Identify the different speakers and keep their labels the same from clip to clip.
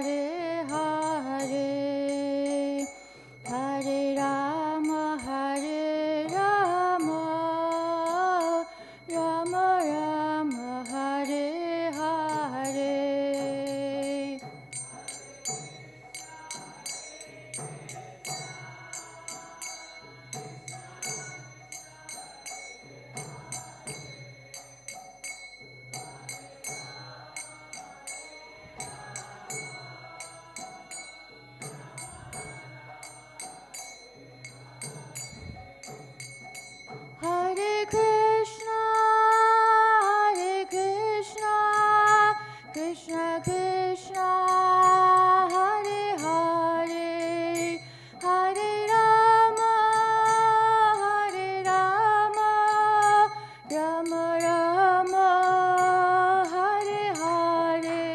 Speaker 1: Hare Hare, Hare Rama, Hare Rama, Rama Rama, Hare Hare. Hare Krishna, Krishna Krishna, Hare Hare, Hare Rama, Rama Rama, Hare Hare.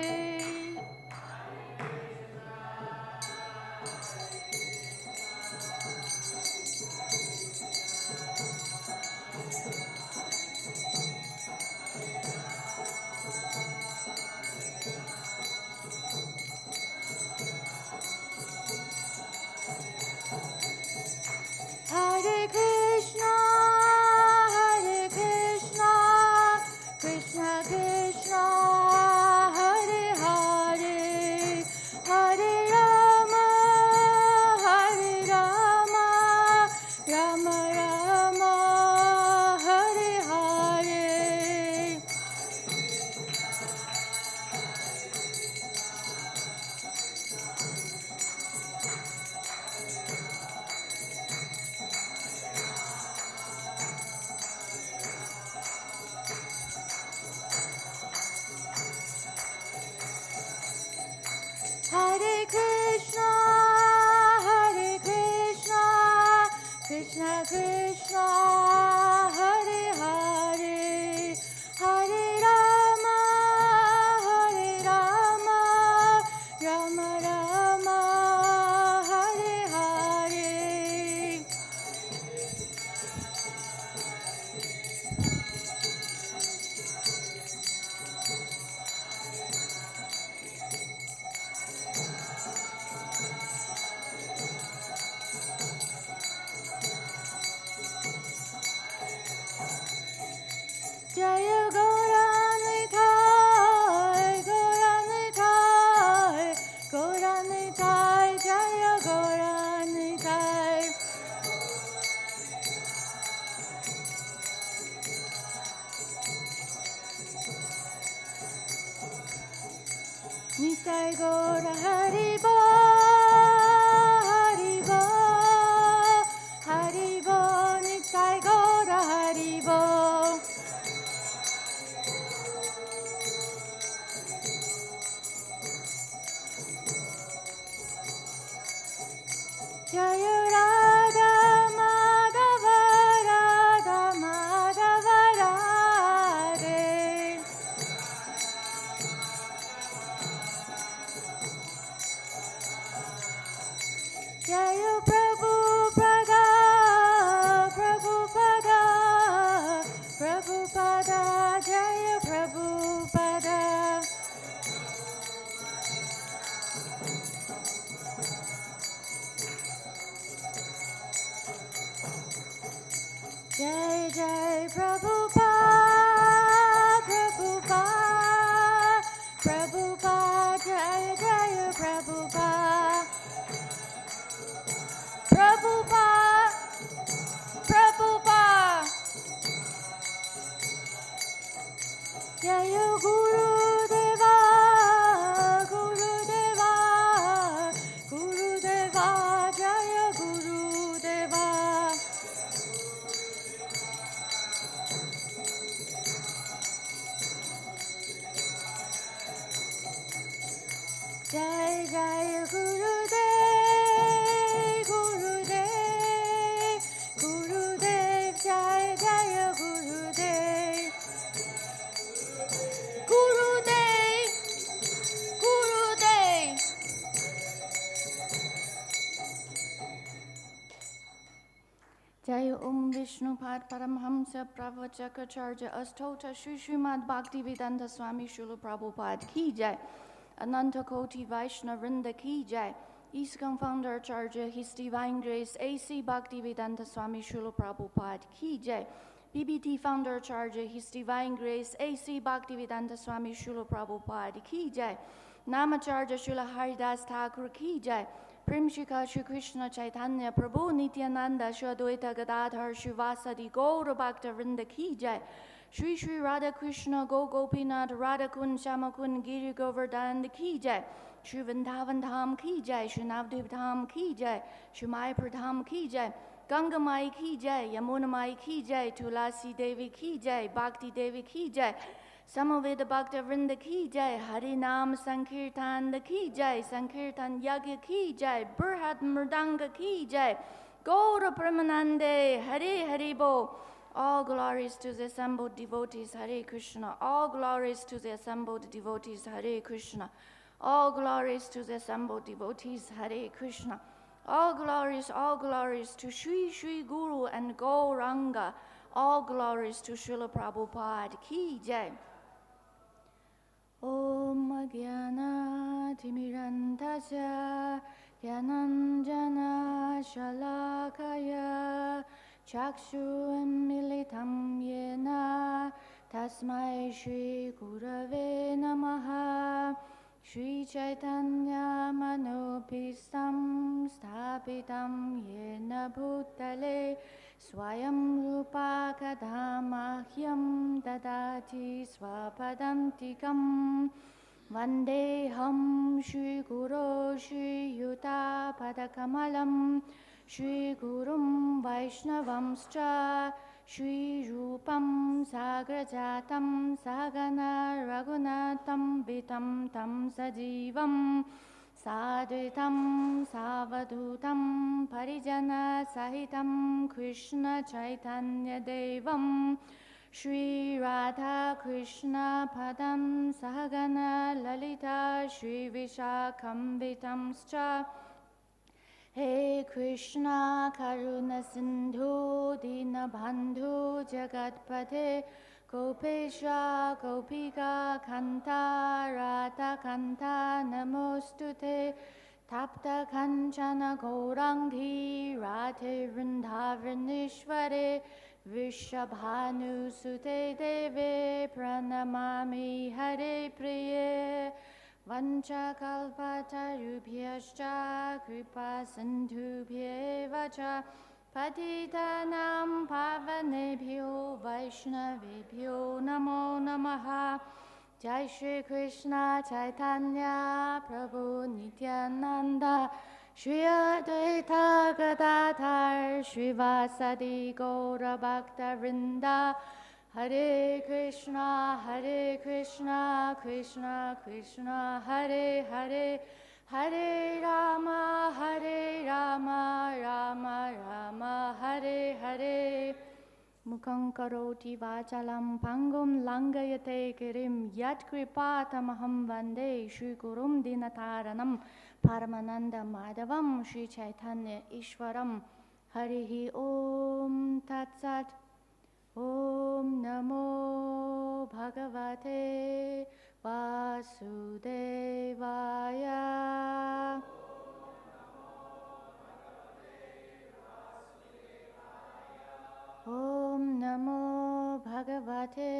Speaker 1: Hare Krishna, Krishna Krishna, Hare Hare, Hare Rama, Rama Rama, Hare Hare. Hare Krishna, Krishna Krishna, Hare Hare, Hare Rama, Rama Rama, Hare Hare. Jaya Gauranitai, Gauranitai, Jaya Gauranitai. Nitai Gaura Haribo, Haribo, Nitai Gaura Haribo. Jaya Radha Madhava, Radha Madhava, Radhe. Jaya Prabhupada, Prabhupada, Jaya Prabhupada. Jai Jai Prabhupada, Prabhupada, Jai Jai Prabhupada. Prabhupada. Jaya Guru Deva, Jaya Guru Deva. Jai Jai Gurudev, Gurudev, Jai Jai Gurudev. Gurudev. Jaya Vishnupada Paramhamsa Pravacharya Astota Srimad Bhaktivedanta Swami Srila Prabhupada Ki Jai. Ananta Koti Vaishnava Vrinda Ki Jai. ISKCON Founder Charger, His Divine Grace, A.C. Bhaktivedanta Swami Srila Prabhupada Ki Jai. BBT Founder Charger, His Divine Grace, A.C. Bhaktivedanta Swami Srila Prabhupada Ki Jai. Namacharya Srila Haridas Thakur Ki Jai. Primshika Shri Kṛṣṇa Chaitanya Prabhu Nityananda Shri Advaita Gadadhar Shivasadi Gaura Bhakta Vrinda Ki Jai. Shri Shri Radha Krishna Go Gopinath Radha Kun Shama Kun Giri Govardhan Ki Jai. Shri Vrindavan Dham Ki Jai. Shri Navdev Dham Ki Jai. Shri Mayapur Dham Ki Jai. Ganga Mai Ki Jai. Yamuna Mai Ki Jai. Tulasi Devi Ki Jai. Bhakti Devi Ki Jai. Samaveda Bhakta Vrinda Ki Jai. Harinam Sankirtan Ki Jai. Sankirtan Yagya Ki Jai. Burhat Mridanga Ki Jai. Gaura Pramanande Hare Hare Bo. All glories to the assembled devotees, Hare Krishna. All glories to the assembled devotees, Hare Krishna. All glories to the assembled devotees, Hare Krishna. All glories to Sri Sri Guru and Gauranga. All glories to Srila Prabhupada Ki Jai. Om Jnana Timirandasya Jnananjana Shalakaya Chakshurmilitam Yena Tasmai Shri Gurave Namaha. Shri Chaitanya Manopistam Sthapitam Yena Bhutale Swayam Rupa Kadamahyam Dadati Swapadantikam. Vandeham Shri Guru Shri Yuta Padakamalam. Shri Gurum Vaishnavamscha Shri Rupam Sagrajatam Sagana Raghunatam Vitam Tam Sajivam Sadvitam Savadutam Parijana Sahitam Kṛṣṇa Chaitanya Devam Shri Radha Kṛṣṇa Padam Sahagana Lalita Shri Vishakam Vitamscha. Hey Krishna Karuna Sindhu Dinabandhu Jagatpate Gopesha Gopika Kanta Radha Kanta Namostute Tapta Kanchana Gaurangi Radhe Vrindavaneshware Vishabhanu Sute Deve Pranamami Hare Priye. Vancha kalpatarubhyascha kripa sindhubhyeva cha patitanam pavanebhyo vaishnavebhyo namo namaha. Jai Shri Krishna Chaitanya Prabhu Nityananda Shri Advaita Gadadhar Shrivasadi Gaura Bhakta Vrinda. Hare Krishna, Krishna Krishna, Hare Hare, Hare Rama, Rama Rama, Hare Hare. Mukhaṁ karoti vachalam pangum langayate kirim yat kripatamaham vande Shri Gurum dinataranam Paramananda Madhavam Shri Chaitanya Ishwaram. Harihi Om Tat Sat. Om Namo Bhagavate Vasudevaya. Om Namo Bhagavate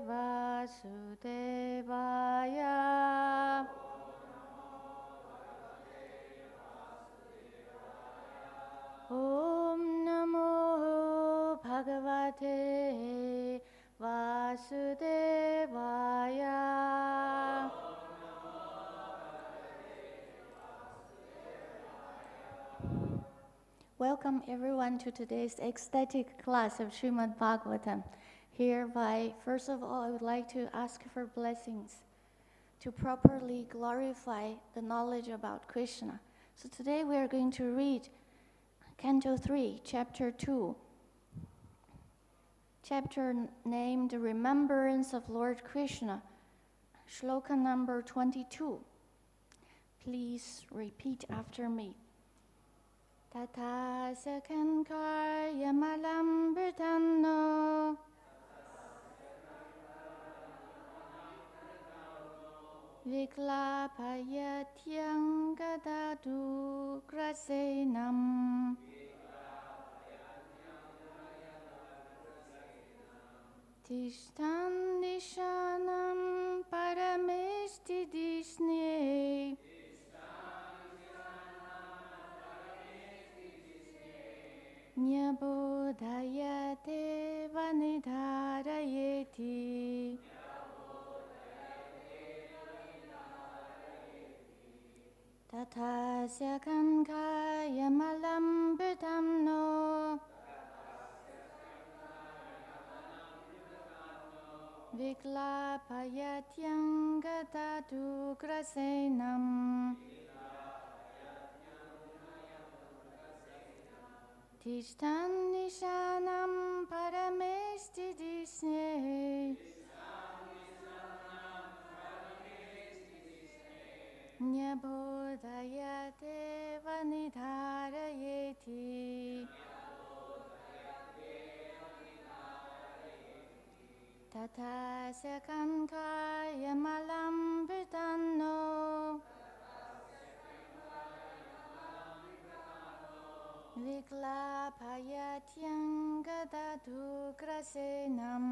Speaker 1: Vasudevaya. Om Namo Bhagavate Vasudevaya. Welcome everyone to today's ecstatic class of Srimad Bhagavatam. Hereby, first of all, I would like to ask for blessings to properly glorify the knowledge about Kṛṣṇa. So today we are going to read Canto 3, Chapter 2, chapter named Remembrance of Lord Kṛṣṇa, Shloka number 22. Please repeat after me. Tasya kaiṅkaryam alaṁ bhṛtān viglāpayaty aṅga ugrasenam tiṣṭhan niṣaṇṇaṁ parameṣṭhi-dhiṣṇye nyabodhayat deva nidhārayeti tasya kaiṅkaryam alaṁ bhṛtān viglāpayaty aṅga ugrasenam tiṣṭhan niṣaṇṇaṁ parameṣṭhi-dhiṣṇye nyabodhayat deva nidhārayeti tasya kaiṅkaryam alaṁ bhṛtān viglāpayaty aṅga ugrasenam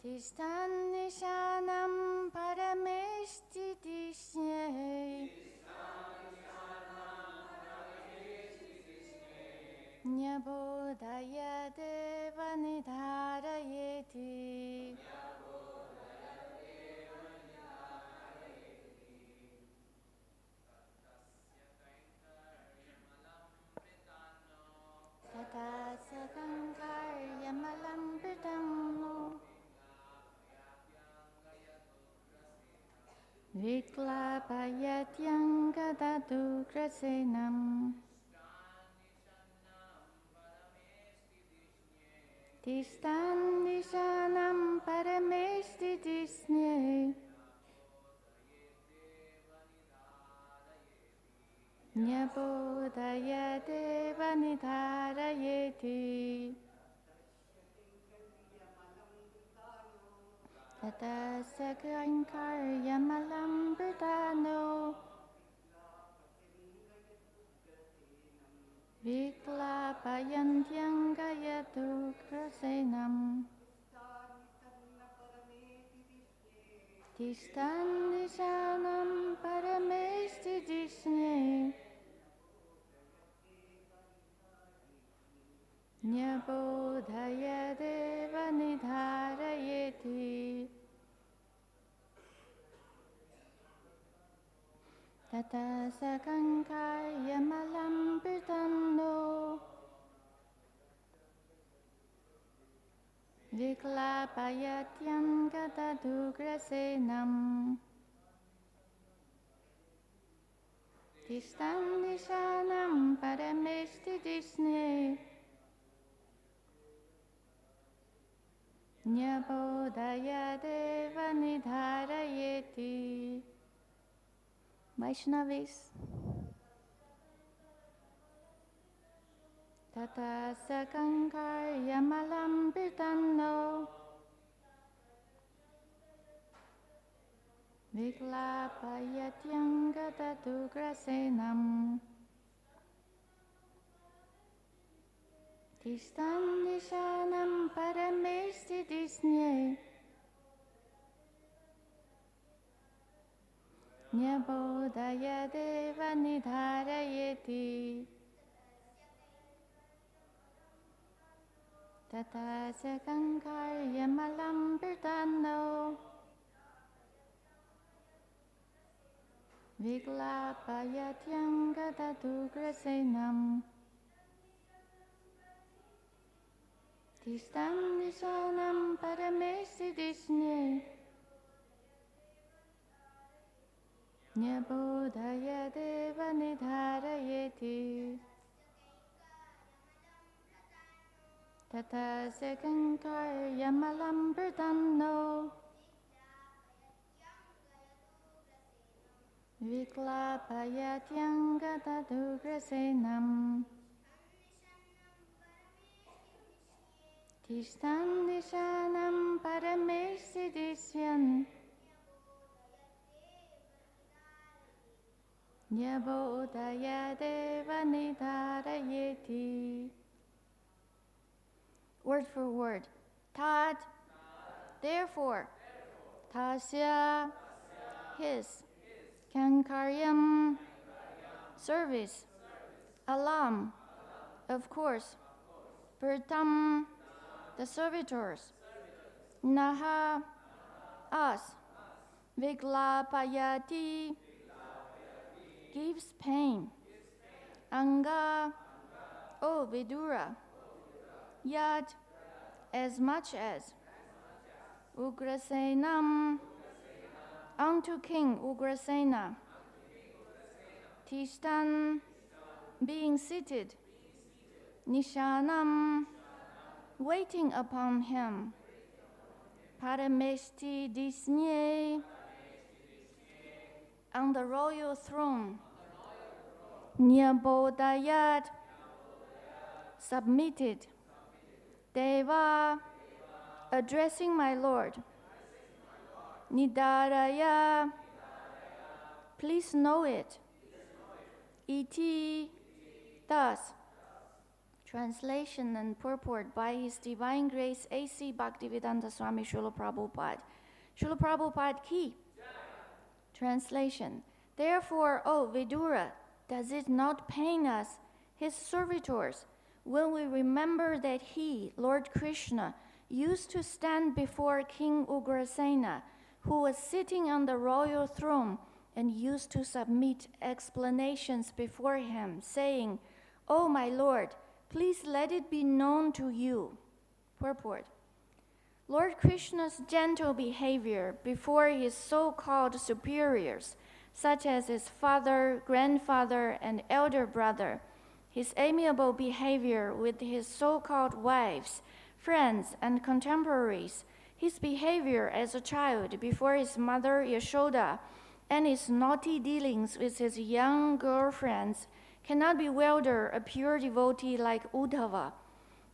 Speaker 1: tiṣṭhan niṣaṇṇaṁ parameṣṭhi-dhiṣṇye nyabodhayat deva nidhārayeti tasya kaiṅkaryam alaṁ bhṛtān viglāpayaty aṅga ugrasenam tiṣṭhan niṣaṇṇaṁ parameṣṭhi-dhiṣṇye nyabodhayat deva nidhārayeti tasya kaiṅkaryam alaṁ bhṛtān viglāpayaty aṅga ugrasenam tiṣṭhan niṣaṇṇaṁ parameṣṭhi-dhiṣṇye nyabodhayat deva nidhārayeti tasya kaiṅkaryam alaṁ bhṛtān viglāpayaty aṅga ugrasenam tiṣṭhan niṣaṇṇaṁ parameṣṭhi-dhiṣṇye nyabodhayat deva nidhārayeti. Vaishnavis. tasya kaiṅkaryam alaṁ bhṛtān viglāpayaty aṅga ugrasenam tiṣṭhan niṣaṇṇaṁ parameṣṭhi-dhiṣṇye nyabodhayat deva nidhārayeti tasya kaiṅkaryam alaṁ bhṛtān viglāpayaty aṅga ugrasenam tiṣṭhan niṣaṇṇaṁ parameṣṭhi-dhiṣṇye nyabodhayat deva nidhārayeti tasya kaiṅkaryam alaṁ bhṛtān viglāpayaty aṅga ugrasenam tiṣṭhan niṣaṇṇaṁ parameṣṭhi-dhiṣṇye nyabodhayad deva nidhārayeti. Word for word. Tat, therefore. Tasya, his. Kaiṅkaryam, service. Alaṁ, of course. Bhṛtān, the servitors. Naha, us. Viglāpayati, gives pain. Aṅga, oh Vidura. Yad, as much as. Ugrasenam, unto King Ugrasena. Tiṣṭhan, being seated. niṣaṇṇaṁ, waiting upon him. Parameṣṭhi-dhiṣṇye, on the royal throne. Nyabodhayad, submitted. Deva, addressing my Lord. Nidhāraya, please know it. Iti, thus. Translation and purport by His Divine Grace A.C. Bhaktivedanta Swami Srila Prabhupada. Srila Prabhupada Ki. Translation. Therefore, O Vidura, does it not pain us, his servitors, when we remember that he, Lord Kṛṣṇa, used to stand before King Ugrasena, who was sitting on the royal throne, and used to submit explanations before him, saying, O my Lord, please let it be known to you. Purport. Lord Kṛṣṇa's gentle behavior before his so-called superiors, such as his father, grandfather, and elder brother, his amiable behavior with his so-called wives, friends, and contemporaries, his behavior as a child before his mother Yashoda, and his naughty dealings with his young girlfriends cannot bewilder a pure devotee like Uddhava.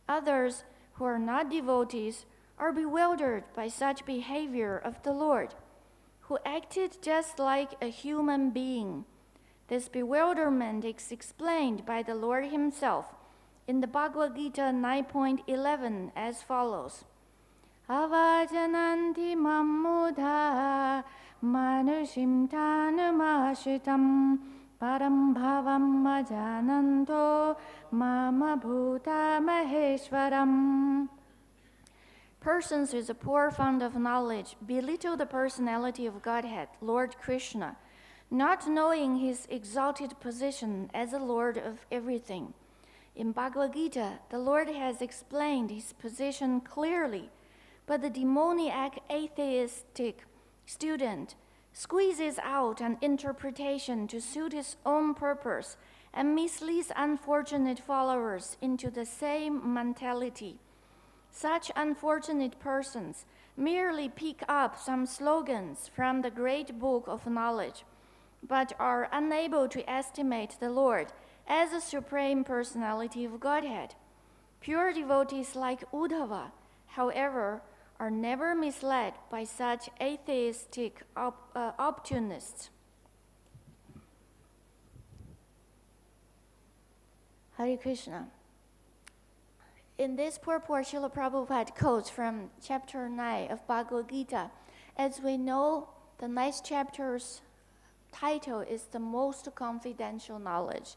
Speaker 1: Others who are not devotees are bewildered by such behavior of the Lord, who acted just like a human being. This bewilderment is explained by the Lord himself in the Bhagavad Gita 9.11 as follows. Avajananti mammudha manushim tanumāśritam param bhavam ajananto mama bhuta maheshwaram. Persons with a poor fund of knowledge belittle the personality of Godhead, Lord Kṛṣṇa, not knowing his exalted position as the Lord of everything. In Bhagavad Gita, the Lord has explained his position clearly, but the demoniac atheistic student squeezes out an interpretation to suit his own purpose and misleads unfortunate followers into the same mentality. Such unfortunate persons merely pick up some slogans from the great book of knowledge, but are unable to estimate the Lord as the Supreme Personality of Godhead. Pure devotees like Uddhava, however, are never misled by such atheistic opportunists. Hare Krishna. In this purport, Srila Prabhupada quotes from chapter 9 of Bhagavad Gita. As we know, the ninth chapter's title is the most confidential knowledge.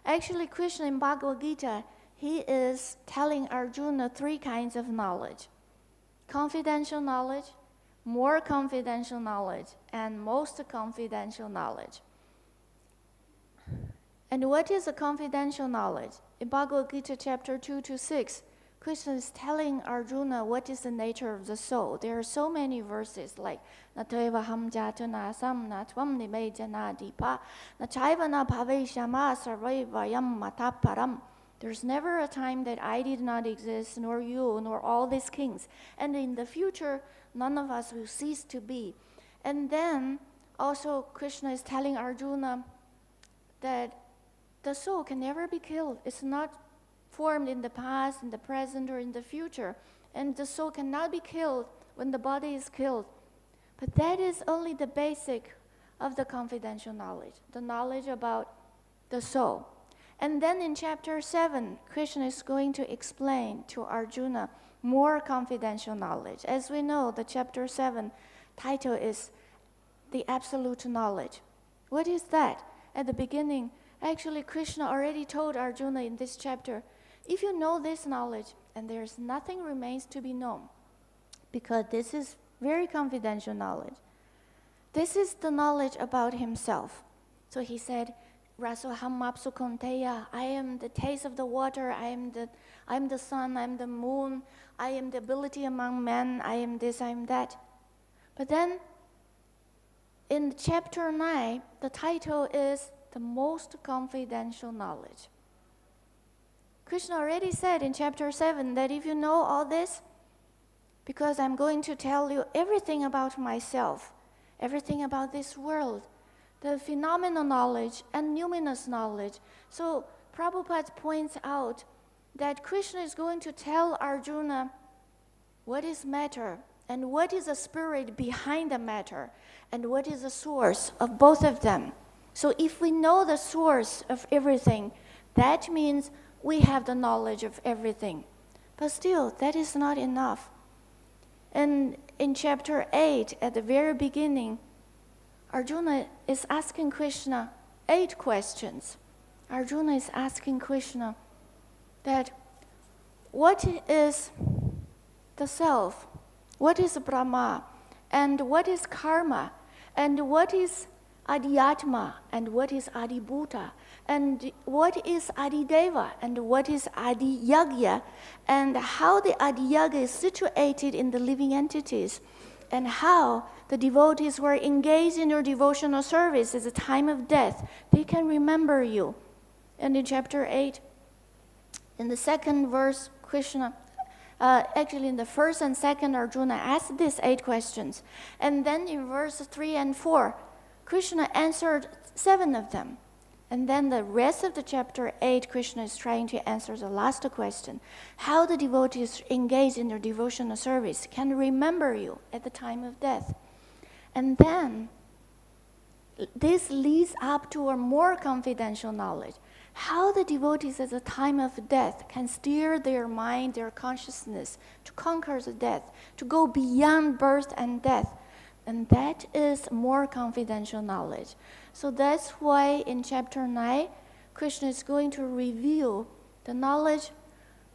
Speaker 1: Actually, Kṛṣṇa in Bhagavad Gita, he is telling Arjuna three kinds of knowledge. Confidential knowledge, more confidential knowledge, and most confidential knowledge. And what is a confidential knowledge? In Bhagavad Gita chapter 2-6, Kṛṣṇa is telling Arjuna what is the nature of the soul. There are so many verses like Natevaham jatanasam natvam nime janadipa nachaiva na bhaveshyama sarvaivayam mataparam. There's never a time that I did not exist, nor you, nor all these kings. And in the future, none of us will cease to be. And then also Kṛṣṇa is telling Arjuna that the soul can never be killed. It's not formed in the past, in the present, or in the future. And the soul cannot be killed when the body is killed. But that is only the basic of the confidential knowledge, the knowledge about the soul. And then in chapter 7, Kṛṣṇa is going to explain to Arjuna more confidential knowledge. As we know, the chapter 7 title is The Absolute Knowledge. What is that? At the beginning, actually Kṛṣṇa already told Arjuna in this chapter, if you know this knowledge, and there's nothing remains to be known, because this is very confidential knowledge. This is the knowledge about himself. So he said, Rasoham mapsu konteya, I am the taste of the water, I am the sun, I am the moon, I am the ability among men, I am this, I am that. But then in chapter 9, the title is The Most Confidential Knowledge. Kṛṣṇa already said in chapter 7 that if you know all this, because I'm going to tell you everything about myself, everything about this world, the phenomenal knowledge and numinous knowledge. So Prabhupada points out that Kṛṣṇa is going to tell Arjuna what is matter and what is the spirit behind the matter and what is the source of both of them. So if we know the source of everything, that means we have the knowledge of everything. But still, that is not enough. And in chapter 8, at the very beginning, Arjuna is asking Kṛṣṇa 8 questions. Arjuna is asking Kṛṣṇa that what is the self, what is Brahma, and what is karma, and what is Adhyatma, and what is Adibhuta, and what is Adideva, and what is Adiyagya, and how the Adiyaga is situated in the living entities, and how the devotees were engaged in their devotional service at the time of death. They can remember you. And in chapter 8, in the second verse, Kṛṣṇa, actually in the first and second, Arjuna asked these 8 questions. And then in verse 3 and 4, Kṛṣṇa answered 7 of them. And then the rest of the chapter 8, Kṛṣṇa is trying to answer the last question. How the devotees engaged in their devotional service can remember you at the time of death. And then this leads up to a more confidential knowledge. How the devotees at the time of death can steer their mind, their consciousness to conquer the death, to go beyond birth and death. And that is more confidential knowledge. So that's why in chapter 9, Kṛṣṇa is going to reveal the knowledge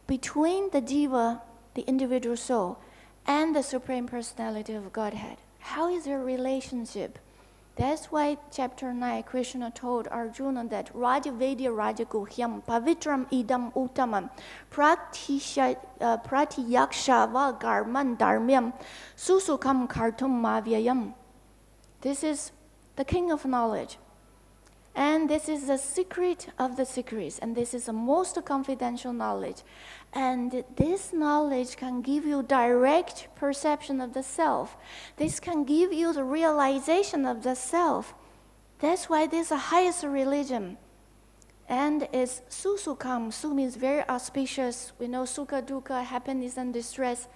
Speaker 1: between the deva, the individual soul, and the Supreme Personality of Godhead. How is their relationship? That's why chapter 9, Kṛṣṇa told Arjuna that Raja Vedya Raja Guhyam Pavitram Idam Uttamam Pratiyaksha Vagarman Dharmyam Susukam Kartum Mavyayam. This is the king of knowledge. And this is the secret of the secrets. And this is the most confidential knowledge. And this knowledge can give you direct perception of the self. This can give you the realization of the self. That's why this is the highest religion. And it's susukam. Su means very auspicious. We know sukha, dukkha, happiness and distress.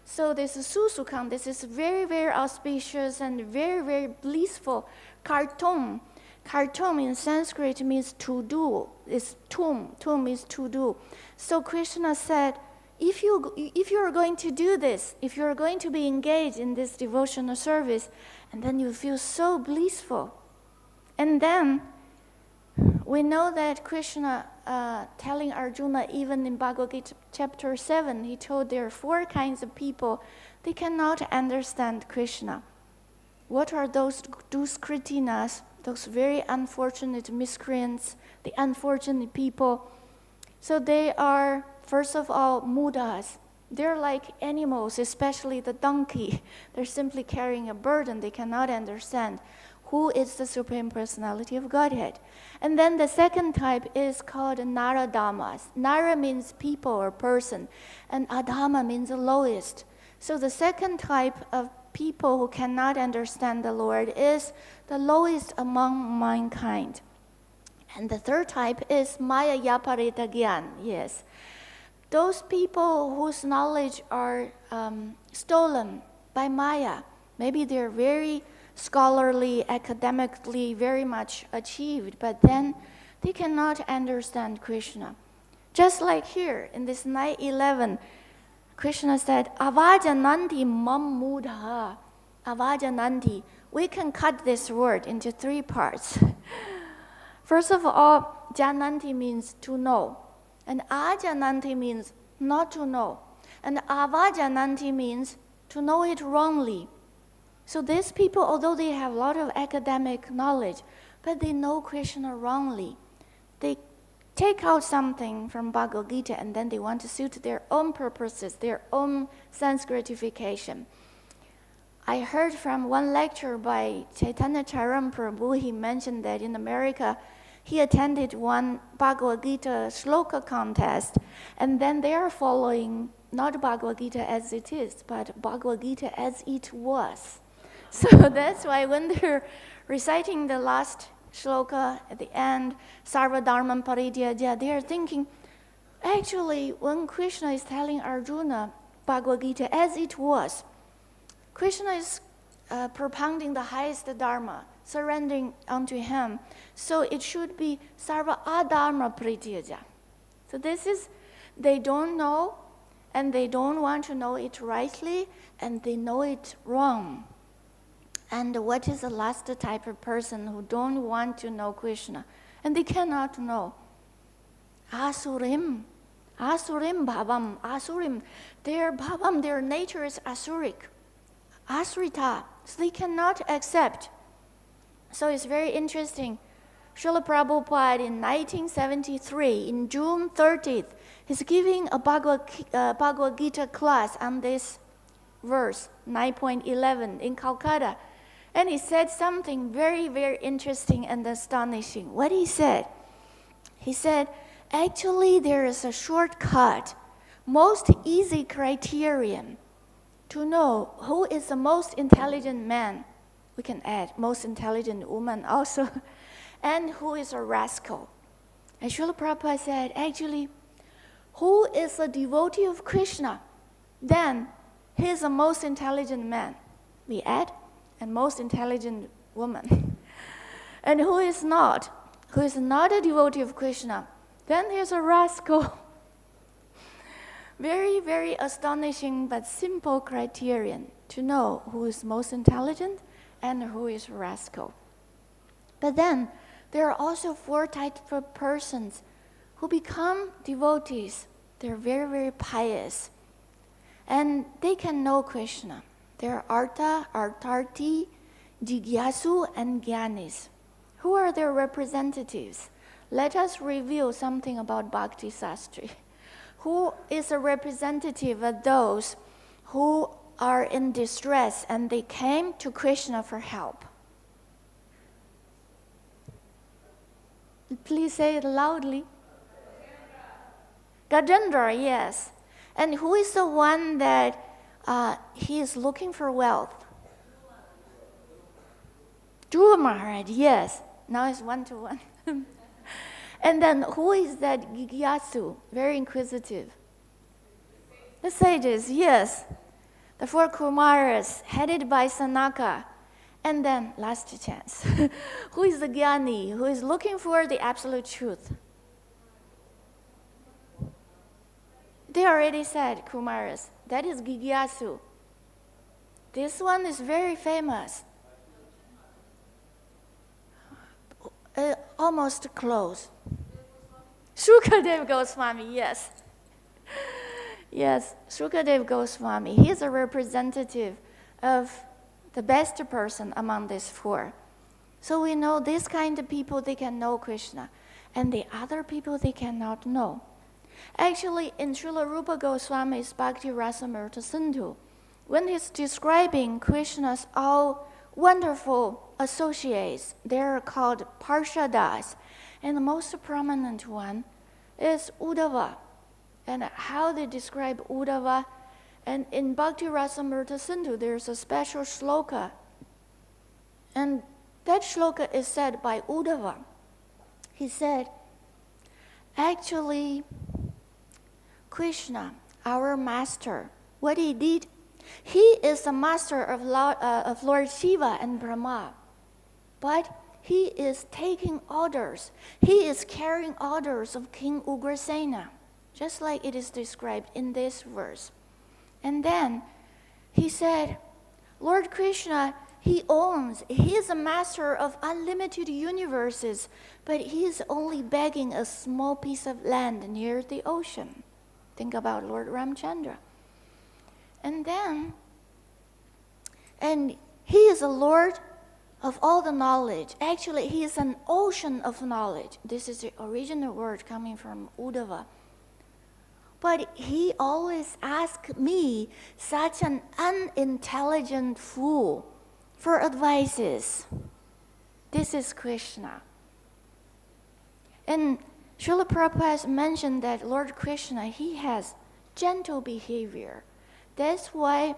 Speaker 1: So this is susukam. This is very, very auspicious and very, very blissful. Kartum. Kartum in Sanskrit means to do. It's tum. Tum means to do. So Kṛṣṇa said, if you are going to do this, if you are going to be engaged in this devotional service, and then you feel so blissful. And then we know that Kṛṣṇa telling Arjuna, even in Bhagavad chapter 7, he told there are 4 kinds of people. They cannot understand Kṛṣṇa. What are those duskritinas? Those very unfortunate miscreants, the unfortunate people. So they are, first of all, mudas. They're like animals, especially the donkey. They're simply carrying a burden. They cannot understand who is the Supreme Personality of Godhead. And then the second type is called Naradamas. Nara means people or person, and Adama means the lowest. So the second type of people who cannot understand the Lord is the lowest among mankind. And the third type is Maya Yaparita Gyan. Yes. Those people whose knowledge are stolen by Maya. Maybe they're very scholarly, academically, very much achieved, but then they cannot understand Kṛṣṇa. Just like here in this 9:11, Kṛṣṇa said, Avajananti mam mudha. Avajananti. We can cut this word into three parts. First of all, jananti means to know. And ajananti means not to know. And avajananti means to know it wrongly. So these people, although they have a lot of academic knowledge, but they know Kṛṣṇa wrongly. They take out something from Bhagavad Gita and then they want to suit their own purposes, their own sense gratification. I heard from one lecture by Chaitanya Charan Prabhu, he mentioned that in America, he attended one Bhagavad Gita shloka contest, and then they are following not Bhagavad Gita as it is, but Bhagavad Gita as it was. So that's why when they're reciting the last shloka at the end, Sarva Dharmam Parityaja, they are thinking, actually, when Kṛṣṇa is telling Arjuna Bhagavad Gita as it was, Kṛṣṇa is propounding the highest dharma, surrendering unto him. So it should be Sarva Adharma Parityaja. So this is, they don't know, and they don't want to know it rightly, and they know it wrong. And what is the last type of person who don't want to know Kṛṣṇa? And they cannot know. Asurim. Asurim bhavam. Asurim. Their bhavam, their nature is asuric. Asrita. So they cannot accept. So it's very interesting. Srila Prabhupada in 1973, in June 30th, he's giving a Bhagavad Gita class on this verse, 9.11, in Calcutta. And he said something very, very interesting and astonishing. What he said? He said, actually there is a shortcut, most easy criterion to know who is the most intelligent man. We can add most intelligent woman also. And who is a rascal. And Srila Prabhupada said, actually, who is a devotee of Kṛṣṇa? Then he is the most intelligent man. We add, and most intelligent woman. And who is not a devotee of Kṛṣṇa, then he's a rascal. Very, very astonishing but simple criterion to know who is most intelligent and who is a rascal. But then there are also four types of persons who become devotees. They're very, very pious. And they can know Kṛṣṇa. They're Artha, Artharthi, Jigyasu, and Gyanis. Who are their representatives? Let us review something about Bhakti Sastri. Who is a representative of those who are in distress and they came to Kṛṣṇa for help? Please say it loudly. Gajendra, yes. And who is the one that he is looking for wealth? Dhruva Maharaj, yes. Now it's 1-to-1. And then who is that Jigyasu? Very inquisitive. The sages, yes. The four Kumaras, headed by Sanaka. And then, last chance. Who is the Jnani? Who is looking for the absolute truth? They already said, Kumaras. That is Jigyasu. This one is very famous. Almost close. Shukadev Goswami, yes. Yes, Shukadev Goswami. He is a representative of the best person among these four. So we know this kind of people, they can know Kṛṣṇa. And the other people, they cannot know. Actually, in Srila Rupa Goswami's Bhakti Rasamrita Sindhu, when he's describing Kṛṣṇa's all wonderful associates, they're called Parshadas. And the most prominent one is Uddhava. And how they describe Uddhava. And in Bhakti Rasamrita Sindhu, there's a special shloka. And that shloka is said by Uddhava. he said, actually, Kṛṣṇa, our master, what he did, he is the master of Lord Shiva and Brahma, but he is taking orders. He is carrying orders of King Ugrasena, just like it is described in this verse. And then he said, Lord Kṛṣṇa, he is a master of unlimited universes, but he is only begging a small piece of land near the ocean. Think about Lord Ramchandra. And he is a Lord of all the knowledge. Actually, he is an ocean of knowledge. This is the original word coming from Uddhava. But he always asks me, such an unintelligent fool, for advices. This is Kṛṣṇa. And Srila Prabhupada mentioned that Lord Kṛṣṇa, he has gentle behavior. That's why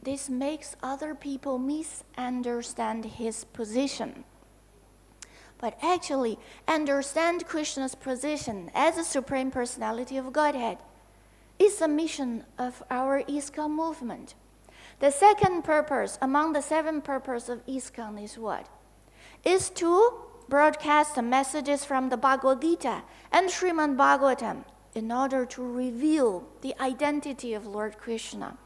Speaker 1: this makes other people misunderstand his position. But actually, understand Krishna's position as a Supreme Personality of Godhead is the mission of our ISKCON movement. The second purpose among the 7 purposes of ISKCON is what? Is to broadcast the messages from the Bhagavad Gita and Srimad Bhagavatam in order to reveal the identity of Lord Kṛṣṇa.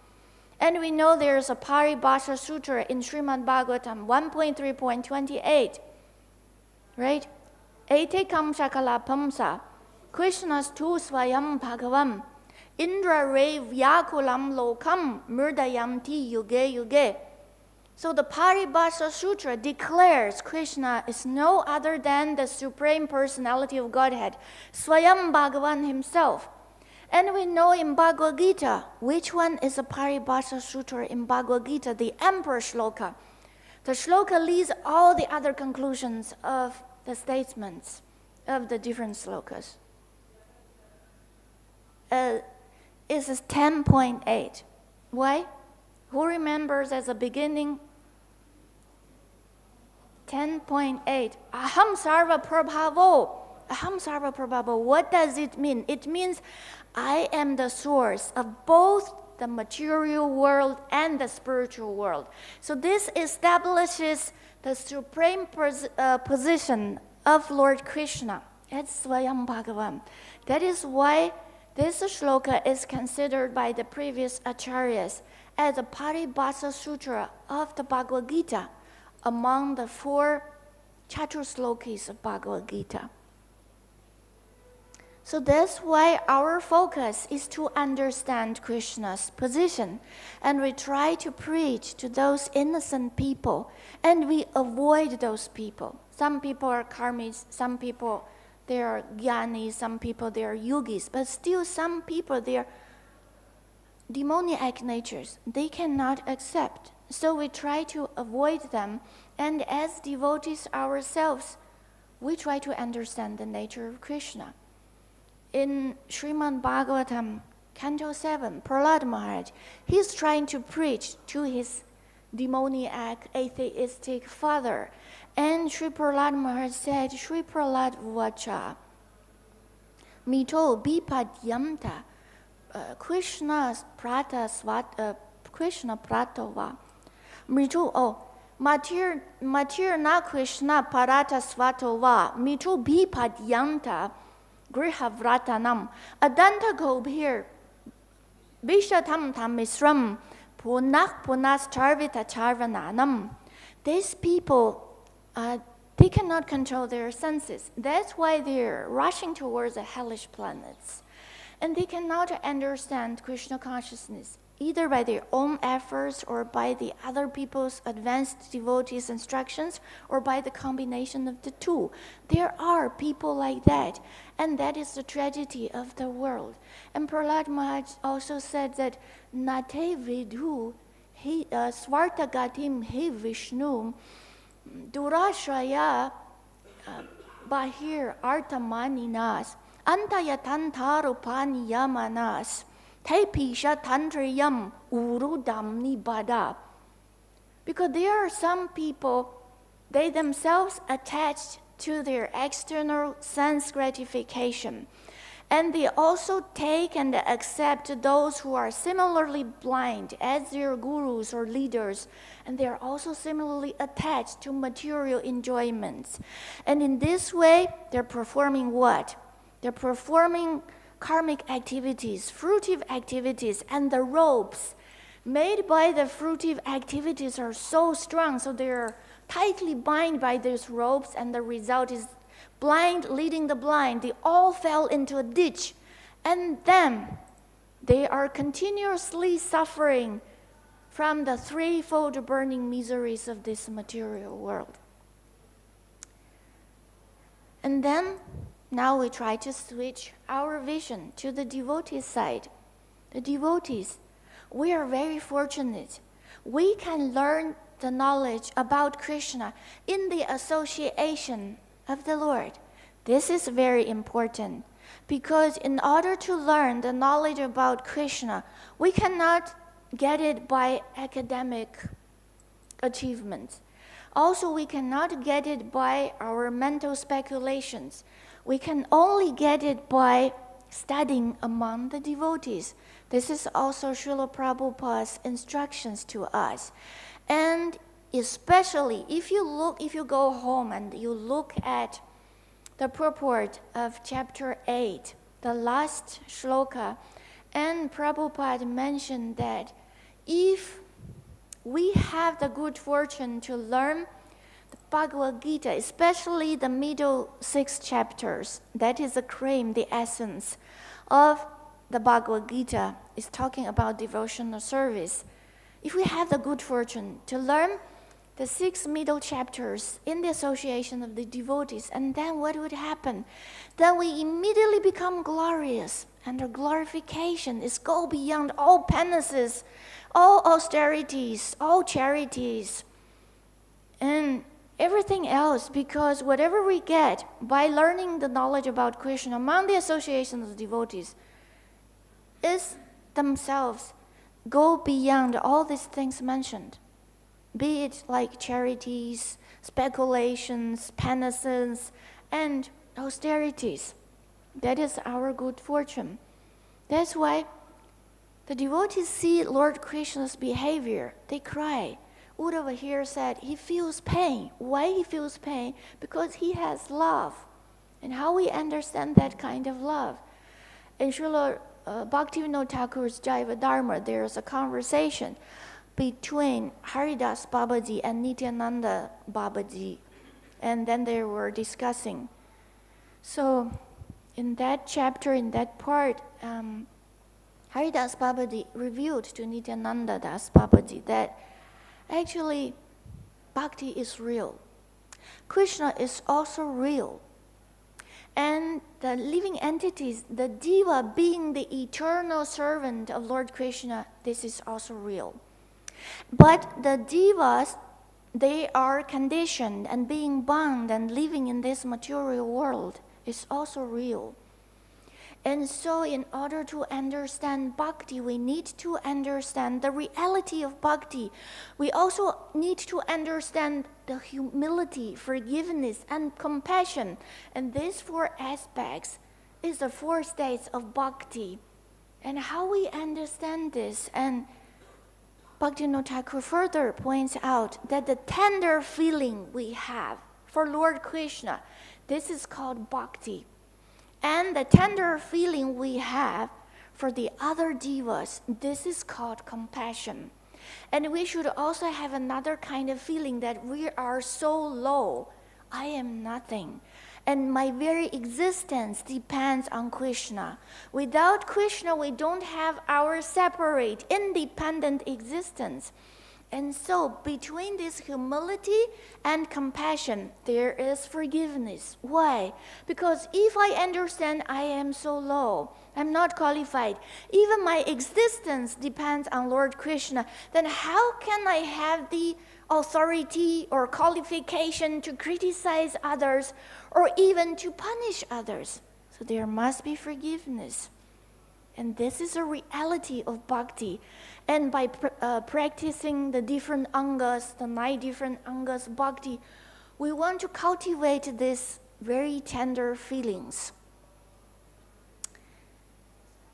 Speaker 1: And we know there is a Paribhāṣa Sutra in Srimad Bhagavatam 1.3.28, right? Etekam shakalapamsa, Krishna's tu svayam bhagavam, Indra re vyakulam lokam murdayamti yuge yuge. So the Paribhāṣa Sutra declares Kṛṣṇa is no other than the Supreme Personality of Godhead, Swayam Bhagavan himself. And we know in Bhagavad Gita, which one is the Paribhāṣa Sutra in Bhagavad Gita, the Emperor Shloka. The Shloka leads all the other conclusions of the statements of the different Shlokas. It's 10.8. Why? Who remembers as a beginning? 10.8. Aham sarva prabhavo. Aham sarva prabhavo. What does it mean? It means I am the source of both the material world and the spiritual world. So this establishes the supreme position of Lord Kṛṣṇa at Swayam Bhagavan. That is why this shloka is considered by the previous acharyas as the Paribhāṣa Sutra of the Bhagavad Gita among the 4 Chaturslokis of Bhagavad Gita. So that's why our focus is to understand Kṛṣṇa's position, and we try to preach to those innocent people, and we avoid those people. Some people are karmis, some people they are jnanis, some people they are yogis, but still some people they are demoniac natures. They cannot accept. So we try to avoid them, and as devotees ourselves, we try to understand the nature of Kṛṣṇa. In Srimad Bhagavatam, Canto 7, Prahlāda Maharaj, he's trying to preach to his demoniac, atheistic father. And Sri Prahlāda Maharaj said, Sri Prahlāda Vacha, Mito Bipadyamta, Kṛṣṇa Pratova. Mito, Matir na Kṛṣṇa Parata Svatova, Mito Bipadyamta, Griha vṛtānam, Adanta Gobhir, Vishatam Tamisram, Punak Punas Charvita Charvananam. These people, they cannot control their senses. That's why they're rushing towards the hellish planets. And they cannot understand Krishna consciousness, either by their own efforts or by the other people's advanced devotees' instructions or by the combination of the two. There are people like that, and that is the tragedy of the world. And Prahlāda Maharaj also said that Nate Vidhu Svartagatim He Vishnu Durashraya Bahir Artamaninas Antayatantarupani Yamanas Taipisha Tantriyam Urudamni Bada. Because there are some people, they themselves attached to their external sense gratification. And they also take and accept those who are similarly blind as their gurus or leaders. And they are also similarly attached to material enjoyments. And in this way, they're performing what? They're performing karmic activities, fruitive activities, and the ropes made by the fruitive activities are so strong, so they're tightly bound by these ropes, and the result is blind leading the blind. They all fell into a ditch, and then they are continuously suffering from the threefold burning miseries of this material world. And then, now we try to switch our vision to the devotee side. The devotees, we are very fortunate. We can learn the knowledge about Kṛṣṇa in the association of the Lord. This is very important, because in order to learn the knowledge about Kṛṣṇa, we cannot get it by academic achievements. Also, we cannot get it by our mental speculations. We can only get it by studying among the devotees. This is also Srila Prabhupada's instructions to us. And especially if you go home and you look at the purport of chapter 8, the last shloka, and Prabhupada mentioned that if we have the good fortune to learn the Bhagavad Gita, especially the middle 6 chapters, that is the cream, the essence of the Bhagavad Gita, is talking about devotional service. If we have the good fortune to learn the 6 middle chapters in the association of the devotees, and then what would happen? Then we immediately become glorious, and our glorification is go beyond all penances, all austerities, all charities, and everything else, because whatever we get by learning the knowledge about Kṛṣṇa among the association of the devotees is themselves go beyond all these things mentioned, be it like charities, speculations, penances, and austerities. That is our good fortune. That's why the devotees see Lord Kṛṣṇa's behavior. They cry. Uddhava here said he feels pain. Why he feels pain? Because he has love. And how we understand that kind of love? In Srila Bhaktivinoda Thakur's Jaiva Dharma, there is a conversation between Haridas Babaji and Nityananda Babaji. And then they were discussing. So in that chapter, in that part, Haridas Babaji revealed to Nityananda Das Babaji that actually bhakti is real. Kṛṣṇa is also real. And the living entities, the deva being the eternal servant of Lord Kṛṣṇa, this is also real. But the devas, they are conditioned and being bound and living in this material world is also real. And so in order to understand bhakti, we need to understand the reality of bhakti. We also need to understand the humility, forgiveness, and compassion. And these 4 aspects is the 4 states of bhakti. And how we understand this, and Bhaktivinoda Thakur further points out that the tender feeling we have for Lord Kṛṣṇa, this is called bhakti. And the tender feeling we have for the other devas, this is called compassion. And we should also have another kind of feeling that we are so low, I am nothing. And my very existence depends on Kṛṣṇa. Without Kṛṣṇa, we don't have our separate, independent existence. And so between this humility and compassion, there is forgiveness. Why? Because if I understand I am so low, I'm not qualified, even my existence depends on Lord Kṛṣṇa, then how can I have the authority or qualification to criticize others or even to punish others? So there must be forgiveness. And this is a reality of bhakti. And by practicing the different aṅgas, the 9 different aṅgas bhakti, we want to cultivate these very tender feelings.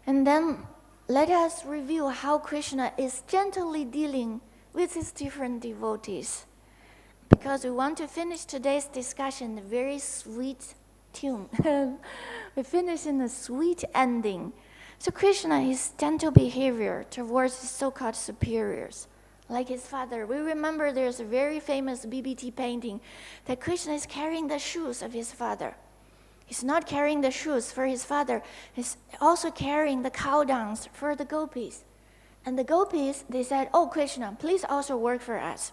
Speaker 1: And then let us review how Kṛṣṇa is gently dealing with his different devotees, because we want to finish today's discussion in a very sweet tune. We finish in a sweet ending. So Kṛṣṇa, his gentle behavior towards his so-called superiors, like his father. We remember there's a very famous BBT painting that Kṛṣṇa is carrying the shoes of his father. He's not carrying the shoes for his father. He's also carrying the cow dungs for the gopis. And the gopis, they said, "Oh, Kṛṣṇa, please also work for us.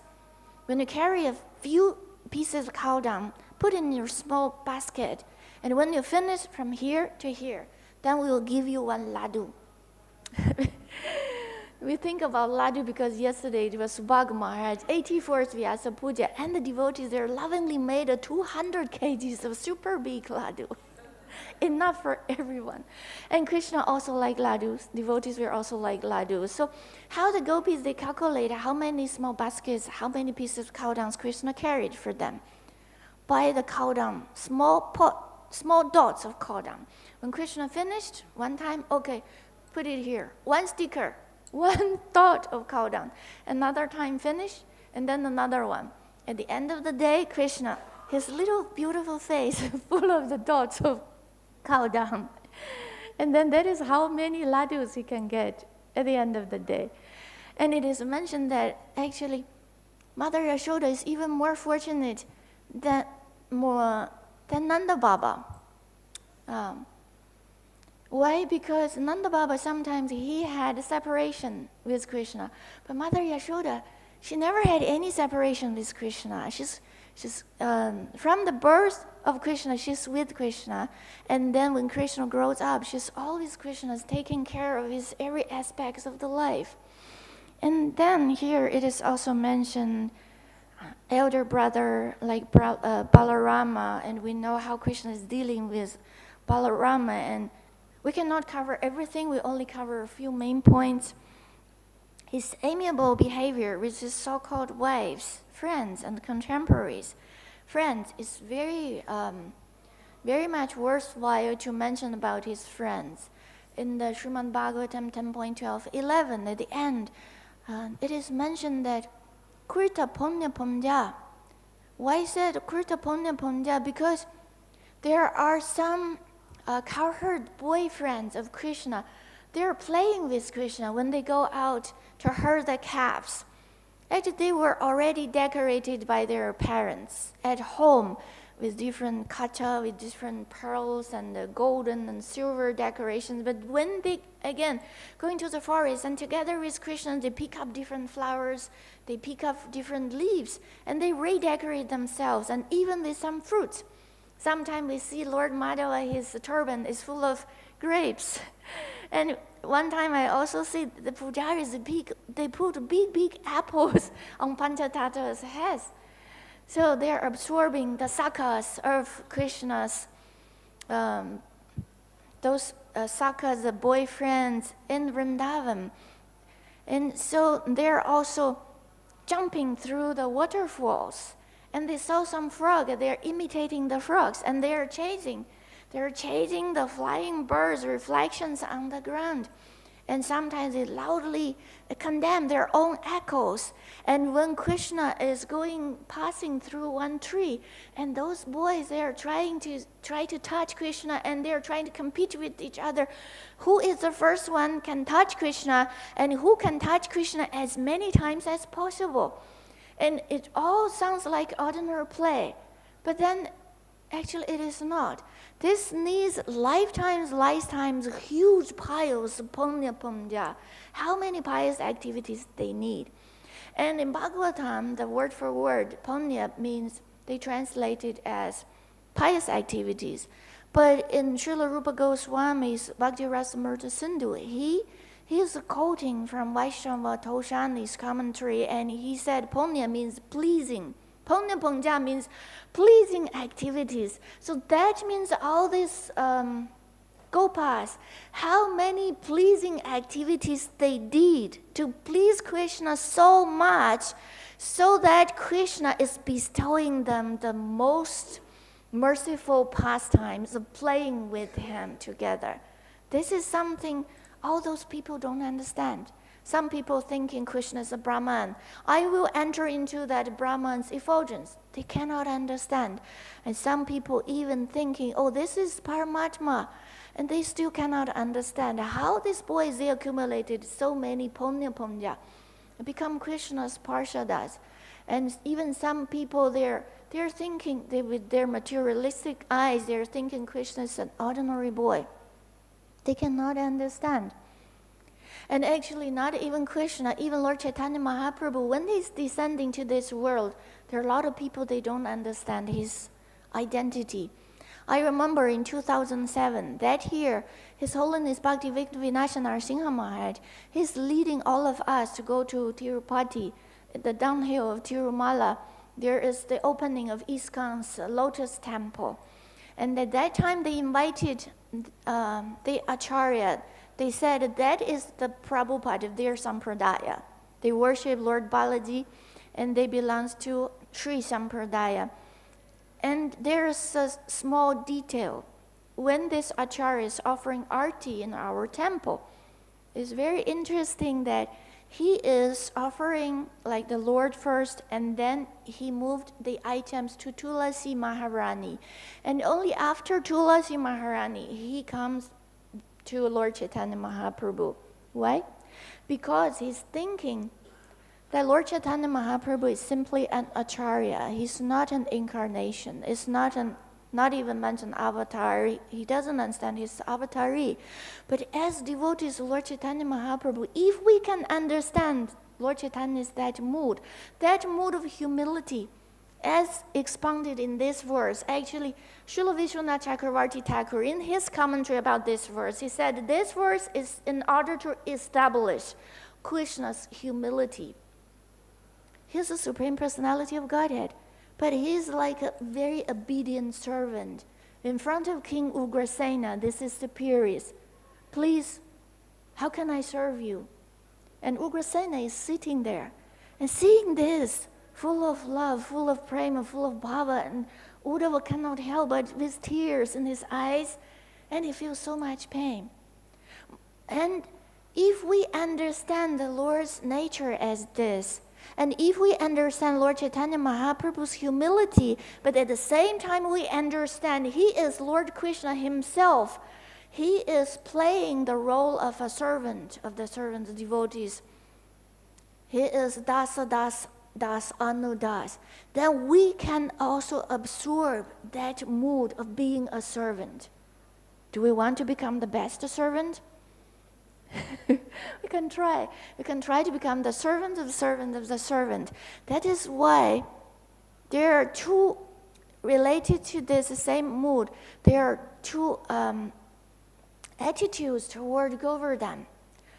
Speaker 1: When you carry a few pieces of cow dung, put it in your small basket. And when you finish from here to here, then we will give you one laddu." We think about laddu because yesterday it was Subhaga Maharaj, 84th Vyasa Puja, and the devotees there lovingly made a 200 kgs of super big laddu. Enough for everyone. And Kṛṣṇa also liked laddus. Devotees were also like laddus. So how the gopis, they calculate how many small baskets, how many pieces of cow dung Kṛṣṇa carried for them. By the cow dung, small dots of cow dung. When Kṛṣṇa finished, one time, okay, put it here. One sticker, one dot of cow dung. Another time finish, and then another one. At the end of the day, Kṛṣṇa, his little beautiful face full of the dots of cow dung. And then that is how many laddus he can get at the end of the day. And it is mentioned that actually Mother Yashoda is even more fortunate than Nanda Baba. Why? Because Nanda Baba, sometimes he had a separation with Kṛṣṇa. But Mother Yashoda, she never had any separation with Kṛṣṇa. She's from the birth of Kṛṣṇa, she's with Kṛṣṇa. And then when Kṛṣṇa grows up, she's always Kṛṣṇa's taking care of his every aspects of the life. And then here it is also mentioned elder brother like Balarama, and we know how Kṛṣṇa is dealing with Balarama, and we cannot cover everything, we only cover a few main points. His amiable behavior with his so-called wives, friends, and contemporaries. Friends is very much worthwhile to mention about his friends. In the Srimad Bhagavatam 10.12.11, at the end, it is mentioned that Krita Punya Punya. Why is it Krita Punya Punya? Because there are some cowherd boyfriends of Kṛṣṇa. They're playing with Kṛṣṇa when they go out to herd the calves. Actually, they were already decorated by their parents at home with different kacha, with different pearls and golden and silver decorations. But when they, again, go into the forest and together with Kṛṣṇa, they pick up different flowers, they pick up different leaves, and they redecorate themselves, and even with some fruits. Sometimes we see Lord Madhava, his turban is full of grapes. And one time I also see the pujaris, they put big apples on Panchatattva's heads. So they're absorbing the sakas of Kṛṣṇa's, those sakas, the boyfriends in Vrindavan. And so they're also jumping through the waterfalls. And they saw some frog, they're imitating the frogs, and they're chasing the flying birds' reflections on the ground. And sometimes they loudly condemn their own echoes. And when Kṛṣṇa is passing through one tree, and those boys, they are trying to touch Kṛṣṇa, and they're trying to compete with each other. Who is the first one can touch Kṛṣṇa, and who can touch Kṛṣṇa as many times as possible. And it all sounds like ordinary play, but then actually it is not. This needs lifetimes, huge piles of punya. How many pious activities they need. And in Bhagavatam, the word for word, punya, means they translate it as pious activities. But in Srila Rupa Goswami's Bhakti Rasamrita Sindhu, he is quoting from Vaishnava Toshani's commentary, and he said punya means pleasing. Punya punya means pleasing activities. So that means all these gopas, how many pleasing activities they did to please Kṛṣṇa so much so that Kṛṣṇa is bestowing them the most merciful pastimes of playing with him together. This is something all those people don't understand. Some people thinking Kṛṣṇa is a Brahman. I will enter into that Brahman's effulgence. They cannot understand. And some people even thinking, oh, this is Paramatma. And they still cannot understand how these boys, they accumulated so many punya become Kṛṣṇa's parshadas. And even some people, they're thinking, with their materialistic eyes, they're thinking Kṛṣṇa is an ordinary boy. They cannot understand. And actually, not even Kṛṣṇa, even Lord Chaitanya Mahaprabhu, when he's descending to this world, there are a lot of people, they don't understand his identity. I remember in 2007, that year, His Holiness Bhakti Vinaya Narasimha Maharaj, he's leading all of us to go to Tirupati, the downhill of Tirumala. There is the opening of ISKCON's Lotus Temple. And at that time, they invited the Acharya. They said that is the Prabhupada of their Sampradaya. They worship Lord Balaji, and they belong to Sri Sampradaya. And there is a small detail. When this Acharya is offering arti in our temple, it's very interesting that he is offering like the Lord first, and then he moved the items to Tulasi Maharani. And only after Tulasi Maharani, he comes to Lord Chaitanya Mahaprabhu. Why? Because he's thinking that Lord Chaitanya Mahaprabhu is simply an Acharya. He's not an incarnation. It's not even mentioned avatar. He doesn't understand his avatari. But as devotees of Lord Chaitanya Mahaprabhu, if we can understand Lord Chaitanya's that mood of humility, as expounded in this verse, actually, Srila Vishwanath Chakravarti Thakur, in his commentary about this verse, he said this verse is in order to establish Kṛṣṇa's humility. He's the Supreme Personality of Godhead, but he's like a very obedient servant. In front of King Ugrasena, this is the Puris. Please, how can I serve you? And Ugrasena is sitting there, and seeing this, full of love, full of prema, full of bhava, and Uddhava cannot help but with tears in his eyes, and he feels so much pain. And if we understand the Lord's nature as this, and if we understand Lord Chaitanya Mahaprabhu's humility, but at the same time we understand he is Lord Kṛṣṇa himself, he is playing the role of a servant of the servants, devotees. He is Das Anudas. Then we can also absorb that mood of being a servant. Do we want to become the best servant? We can try. We can try to become the servant of the servant of the servant. That is why there are two, related to this same mood, there are two attitudes toward Govardhan.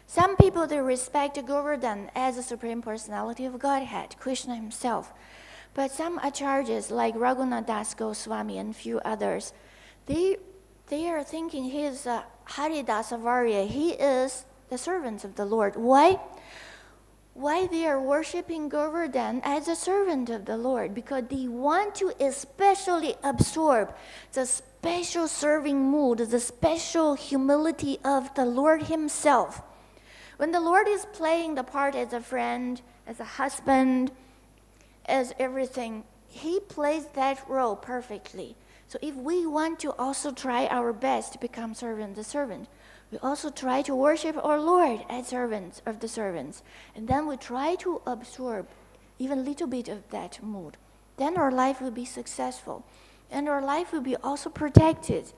Speaker 1: Some people, they respect Govardhan as a Supreme Personality of Godhead, Kṛṣṇa himself. But some acharyas like Raghunath Das Goswami and few others, they are thinking he is a Haridasa Varya. He is the servant of the Lord. Why? Why they are worshiping Govardhan as a servant of the Lord? Because they want to especially absorb the special serving mood, the special humility of the Lord himself. When the Lord is playing the part as a friend, as a husband, as everything, he plays that role perfectly. So if we want to also try our best to become servant the servant, we also try to worship our Lord as servants of the servants. And then we try to absorb even a little bit of that mood. Then our life will be successful. And our life will be also protected.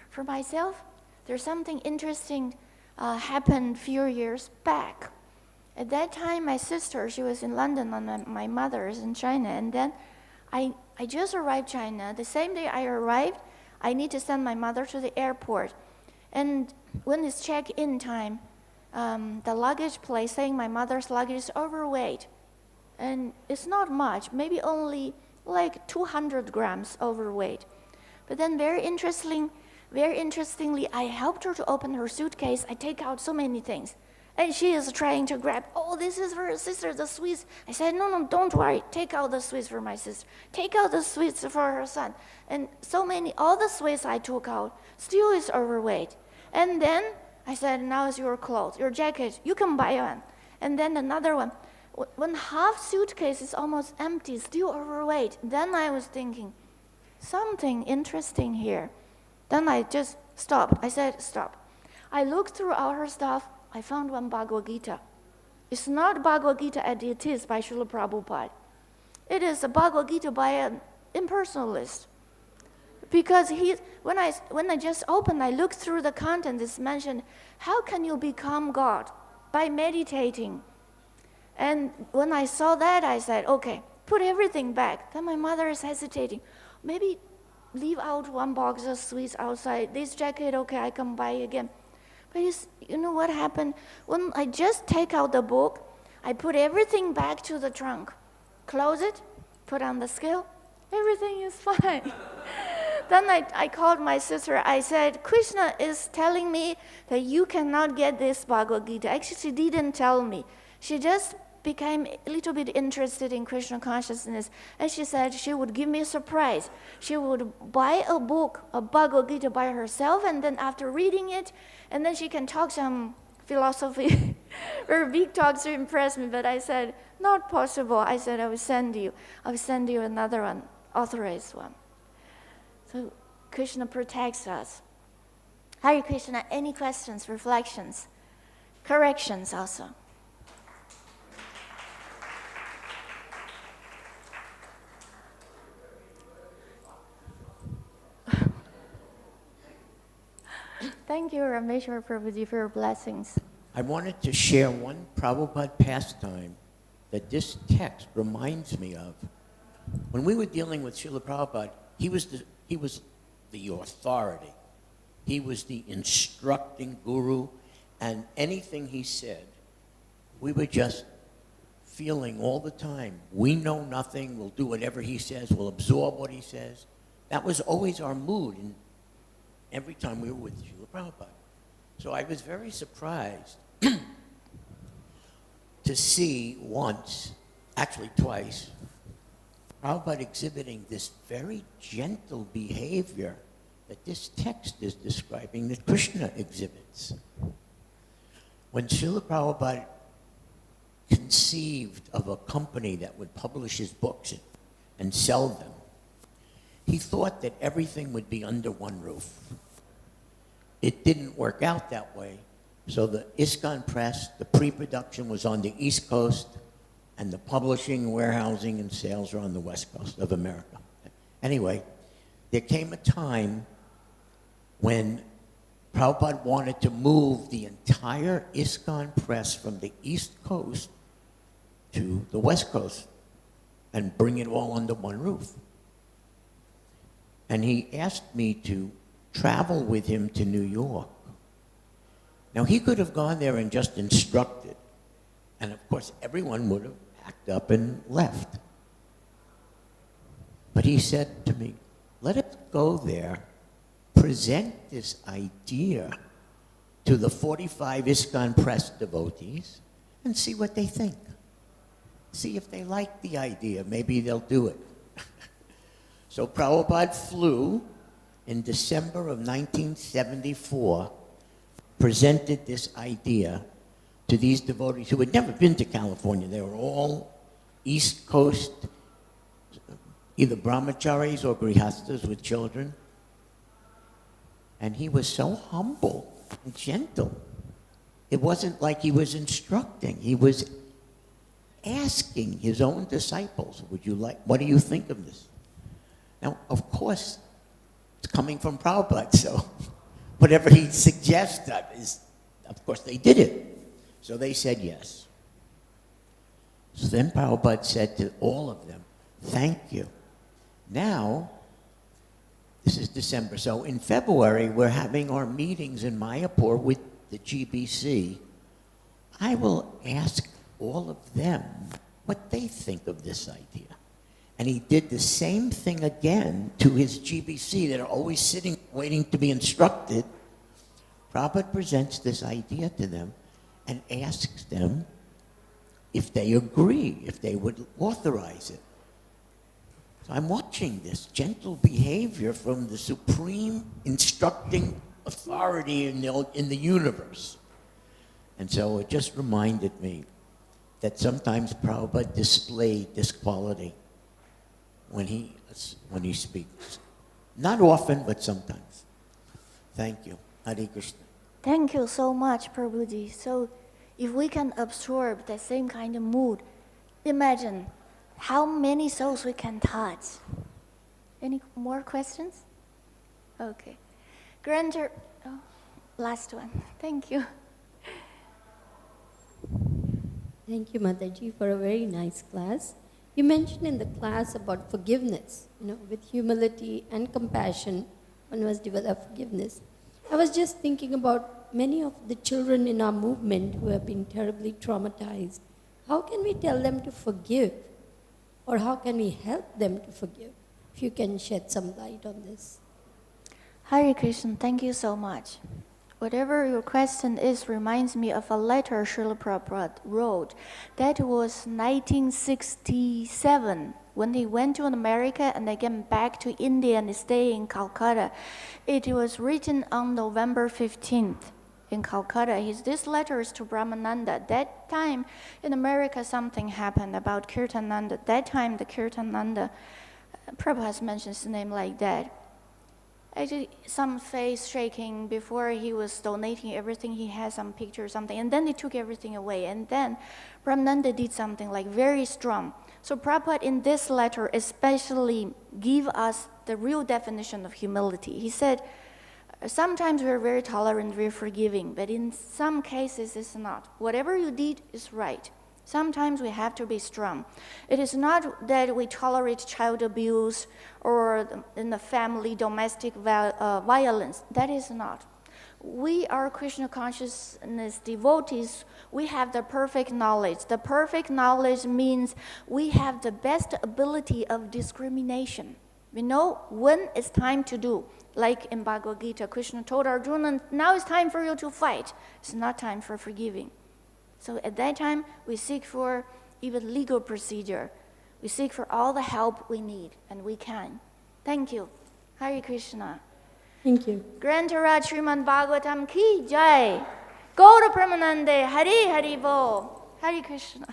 Speaker 1: For myself, there's something interesting happened a few years back. At that time, my sister, she was in London, and my mother is in China. And then I just arrived China. The same day I arrived, I need to send my mother to the airport. And when it's check-in time, the luggage place saying my mother's luggage is overweight. And it's not much, maybe only like 200 grams overweight. But then very interestingly, I helped her to open her suitcase. I take out so many things. And she is trying to grab, oh, this is for her sister, the sweets. I said, no, don't worry. Take out the sweets for my sister. Take out the sweets for her son. And all the sweets I took out, still is overweight. And then I said, now it's your clothes, your jacket, you can buy one. And then another one. When half suitcase is almost empty, still overweight, then I was thinking, something interesting here. Then I just stopped. I said, stop. I looked through all her stuff. I found one Bhagavad Gita. It's not Bhagavad Gita as it is by Srila Prabhupada. It is a Bhagavad Gita by an impersonalist. Because when I just opened, I looked through the content. It's mentioned, how can you become God? By meditating. And when I saw that, I said, okay, put everything back. Then my mother is hesitating. Maybe leave out one box of sweets outside. This jacket, okay, I can buy again. But you know what happened? When I just take out the book, I put everything back to the trunk, close it, put on the scale, everything is fine. Then I called my sister. I said, Kṛṣṇa is telling me that you cannot get this Bhagavad Gita. Actually, she didn't tell me. She just became a little bit interested in Krishna consciousness. And she said she would give me a surprise. She would buy a book, a Bhagavad Gita by herself, and then after reading it, and then she can talk some philosophy or big talks to impress me. But I said, not possible. I said, I will send you another one, authorized one. So Krishna protects us. Hare Krishna, any questions, reflections, corrections also? Thank you, Rameshwar Prabhuji, for your blessings.
Speaker 2: I wanted to share one Prabhupada pastime that this text reminds me of. When we were dealing with Srila Prabhupada, he was the authority. He was the instructing guru, and anything he said, we were just feeling all the time, we know nothing, we'll do whatever he says, we'll absorb what he says. That was always our mood every time we were with Srila Prabhupada. So I was very surprised to see once, actually twice, Prabhupada exhibiting this very gentle behavior that this text is describing that Kṛṣṇa exhibits. When Srila Prabhupada conceived of a company that would publish his books and sell them, he thought that everything would be under one roof. It didn't work out that way. So the ISKCON Press, the pre-production was on the East Coast, and the publishing, warehousing, and sales are on the West Coast of America. Anyway, there came a time when Prabhupada wanted to move the entire ISKCON Press from the East Coast to the West Coast and bring it all under one roof. And he asked me to travel with him to New York. Now, he could have gone there and just instructed, and of course, everyone would have packed up and left. But he said to me, let us go there, present this idea to the 45 ISKCON Press devotees, and see what they think. See if they like the idea. Maybe they'll do it. So Prabhupada flew in December of 1974, presented this idea to these devotees who had never been to California. They were all East Coast, either brahmacharis or grihastas with children. And he was so humble and gentle. It wasn't like he was instructing. He was asking his own disciples, what do you think of this? Now, of course, it's coming from Prabhupada, so whatever he suggested is, of course, they did it. So they said yes. So then Prabhupada said to all of them, thank you. Now, this is December, so in February, we're having our meetings in Mayapur with the GBC. I will ask all of them what they think of this idea. And he did the same thing again to his GBC that are always sitting, waiting to be instructed. Prabhupada presents this idea to them, and asks them if they agree, if they would authorize it. So I'm watching this gentle behavior from the supreme instructing authority in the universe. And so it just reminded me that sometimes Prabhupada displayed this quality when he speaks. Not often, but sometimes. Thank you. Hare Kṛṣṇa.
Speaker 1: Thank you so much, Prabhuji. So if we can absorb that same kind of mood, imagine how many souls we can touch. Any more questions? Okay. Last one. Thank you.
Speaker 3: Thank you, Mataji, for a very nice class. You mentioned in the class about forgiveness, with humility and compassion, one must develop forgiveness. I was just thinking about many of the children in our movement who have been terribly traumatized. How can we tell them to forgive? Or how can we help them to forgive? If you can shed some light on this.
Speaker 1: Hare Krishna, thank you so much. Whatever your question is reminds me of a letter Srila Prabhupada wrote. That was 1967, when he went to America and they came back to India and stayed in Calcutta. It was written on November 15th in Calcutta. This letter is to Brahmananda. That time in America something happened about Kirtananda. That time the Kirtananda, Prabhupada has mentioned his name like that. Actually, some face shaking before he was donating everything. He had some picture or something, and then they took everything away. And then Brahmananda did something like very strong. So Prabhupada in this letter especially give us the real definition of humility. He said, sometimes we're very tolerant, we're forgiving, but in some cases it's not. Whatever you did is right. Sometimes we have to be strong. It is not that we tolerate child abuse or in the family domestic violence. That is not. We are Krishna consciousness devotees. We have the perfect knowledge. The perfect knowledge means we have the best ability of discrimination. We know when it's time to do. Like in Bhagavad Gita, Krishna told Arjuna, now it's time for you to fight. It's not time for forgiving. So at that time, we seek for even legal procedure. We seek for all the help we need, and we can. Thank you. Hare Krishna.
Speaker 3: Thank you.
Speaker 1: Grantara Srimad Bhagavatam ki jai. Go to Pramanande. Hari Hari Bo. Hare Krishna.